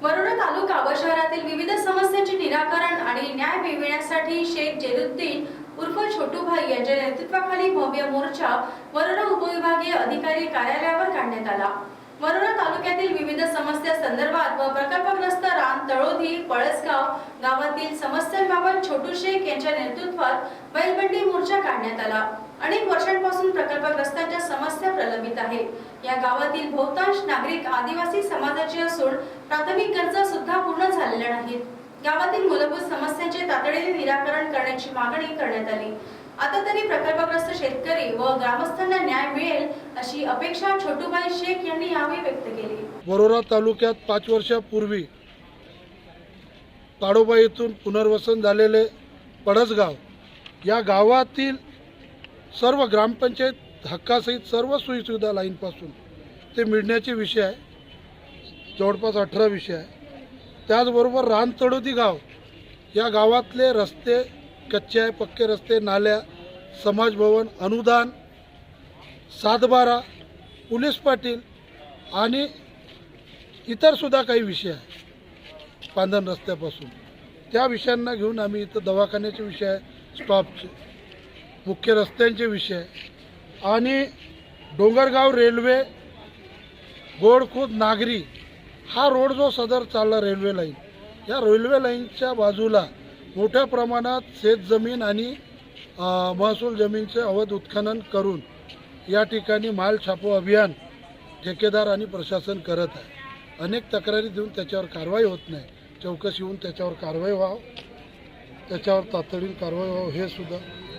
वरोरा तालुका व शहरातील विविध समस्यांचे निराकरण आणि न्याय मिळविण्यासाठी शेख जेलुद्दीन उर्फ छोटूभाई यांच्या नेतृत्वाखाली भव्य मोर्चा वरोरा उपविभागीय अधिकारी कार्यालयावर काढण्यात आला। वरोरा तालुक्यातील विविध समस्या संदर्भात व प्रकल्पग्रस्त रान तळोधी पळसगाव गावातील समस्यांबाबत छोटू शेख यांच्या नेतृत्वात बैलबंडी मोर्चा काढण्यात आला। अनेक वर्षांपासून प्रकल्पग्रस्तांच्या समस्या प्रलंबित आहेत। या गावातील बहुतांश नागरिक आदिवासी समाजाचे असून प्राथमिक गरजा सुद्धा पूर्ण झालेल्या नाहीत। गावातील मूलभूत समस्यांचे तातडीने निराकरण करण्याची मागणी करण्यात आली। आता तरी प्रकल्पग्रस्त शेतकरी व ग्रामस्थांना न्याय मिळेल अशी अपेक्षा छोटूभाई शेख यांनी यावेळी व्यक्त केली। वरोरा तालुक्यात 5 वर्षापूर्वी ताडोबा येथून पुनर्वसन झालेले पळसगाव या गावातील सर्व ग्रामपंचायत हक्कासहित सर्व सोयीसुविधा लाईनपासून ते मिळण्याचे विषय आहे। जवळपास 18 विषय आहे। त्याचबरोबर रानतळोदी गाव या गावातले रस्ते कच्चे आहे, पक्के रस्ते, नाल्या, समाजभवन, अनुदान, 7/12, पोलीस पाटील आणि इतर सुद्धा काही विषय आहे पांधन रस्त्यापासून। त्या विषयांना घेऊन आम्ही इथं दवाखान्याचे विषय आहे, स्टॉपचे, मुख्य रस्त्यांचे विषय आणि डोंगरगाव रेल्वे गोडखुर्द नागरी हा रोड जो सदर चालला रेल्वे लाईन, या रेल्वे लाईनच्या बाजूला मोठ्या प्रमाणात शेतजमीन आणि महसूल जमीनचे अवैध उत्खनन करून या ठिकाणी माल छापो अभियान ठेकेदार आणि प्रशासन करत आहे। अनेक तक्रारी देऊन त्याच्यावर कारवाई होत नाही। चौकशी होऊन त्याच्यावर कारवाई व्हावं, त्याच्यावर तातडीने कारवाई व्हावं हे सुद्धा